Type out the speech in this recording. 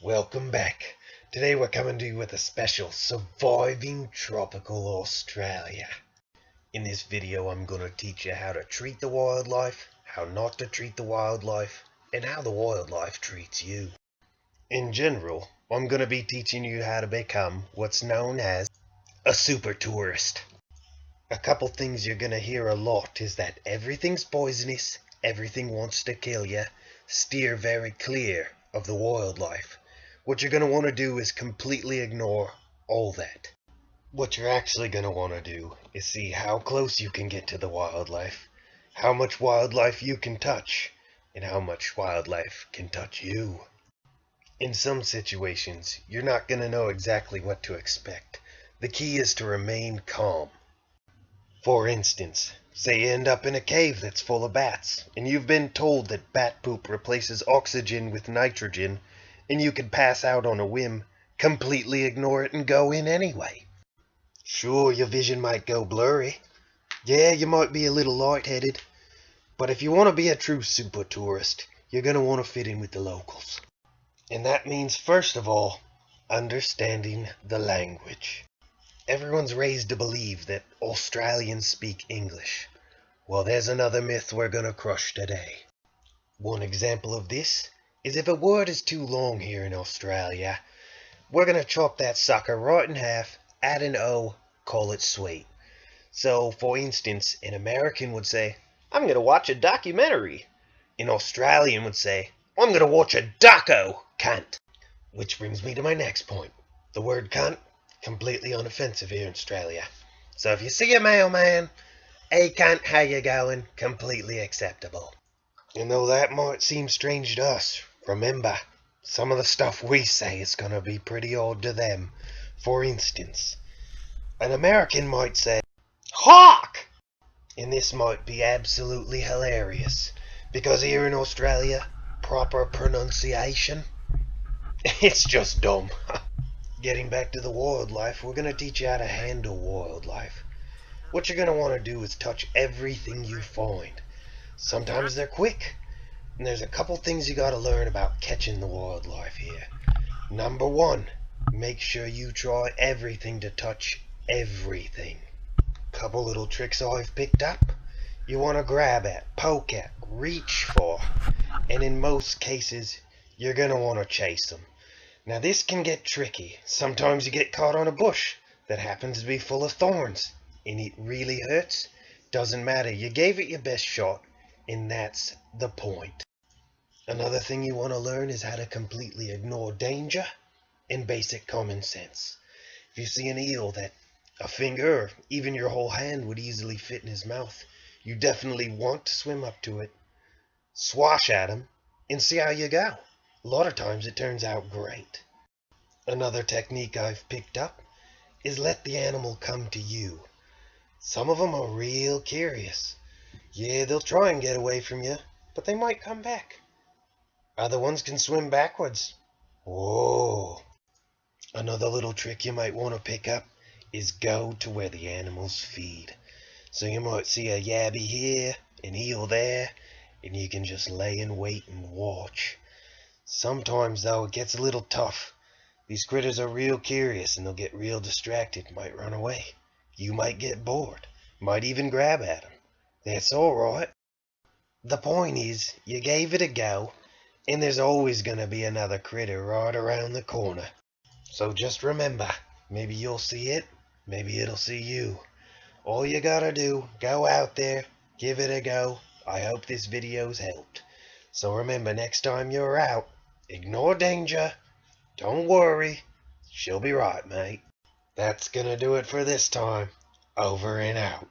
Welcome back. Today we're coming to you with a special Surviving Tropical Australia. In this video I'm going to teach you how to treat the wildlife, how not to treat the wildlife, and how the wildlife treats you. In general, I'm going to be teaching you how to become what's known as a super tourist. A couple things you're going to hear a lot is that everything's poisonous, everything wants to kill you, steer very clear of the wildlife. What you're going to want to do is completely ignore all that. What you're actually going to want to do is see how close you can get to the wildlife, how much wildlife you can touch, and how much wildlife can touch you. In some situations, you're not going to know exactly what to expect. The key is to remain calm. For instance, say you end up in a cave that's full of bats, and you've been told that bat poop replaces oxygen with nitrogen, and you could pass out on a whim, completely ignore it and go in anyway. Sure, your vision might go blurry. Yeah, you might be a little lightheaded. But if you want to be a true super tourist, you're going to want to fit in with the locals. And that means, first of all, understanding the language. Everyone's raised to believe that Australians speak English. Well, there's another myth we're going to crush today. One example of this is if a word is too long here in Australia, we're going to chop that sucker right in half, add an O, call it sweet. So, for instance, an American would say, I'm going to watch a documentary. An Australian would say, I'm going to watch a doco, cunt. Which brings me to my next point. The word cunt, completely unoffensive here in Australia. So if you see a mailman, hey cunt, how you going? Completely acceptable. And though that might seem strange to us, remember, some of the stuff we say is going to be pretty odd to them. For instance, an American might say, hawk! And this might be absolutely hilarious, because here in Australia, proper pronunciation, it's just dumb. Getting back to the wildlife, we're going to teach you how to handle wildlife. What you're going to want to do is touch everything you find. Sometimes they're quick. And there's a couple things you gotta learn about catching the wildlife here. Number one, make sure you try everything to touch everything. Couple little tricks I've picked up. You want to grab at, poke at, reach for, and in most cases, you're gonna want to chase them. Now this can get tricky. Sometimes you get caught on a bush that happens to be full of thorns, and it really hurts. Doesn't matter, you gave it your best shot, and that's the point. Another thing you want to learn is how to completely ignore danger and basic common sense. If you see an eel that a finger or even your whole hand would easily fit in his mouth, you definitely want to swim up to it, swash at him, and see how you go. A lot of times it turns out great. Another technique I've picked up is let the animal come to you. Some of them are real curious. Yeah, they'll try and get away from you, but they might come back. Other ones can swim backwards. Whoa. Another little trick you might want to pick up is go to where the animals feed. So you might see a yabby here, an eel there, and you can just lay in wait and watch. Sometimes, though, it gets a little tough. These critters are real curious and they'll get real distracted, might run away. You might get bored, might even grab at them. That's alright. The point is, you gave it a go, and there's always going to be another critter right around the corner. So just remember, maybe you'll see it, maybe it'll see you. All you gotta do, go out there, give it a go. I hope this video's helped. So remember, next time you're out, ignore danger. Don't worry, she'll be right, mate. That's gonna do it for this time. Over and out.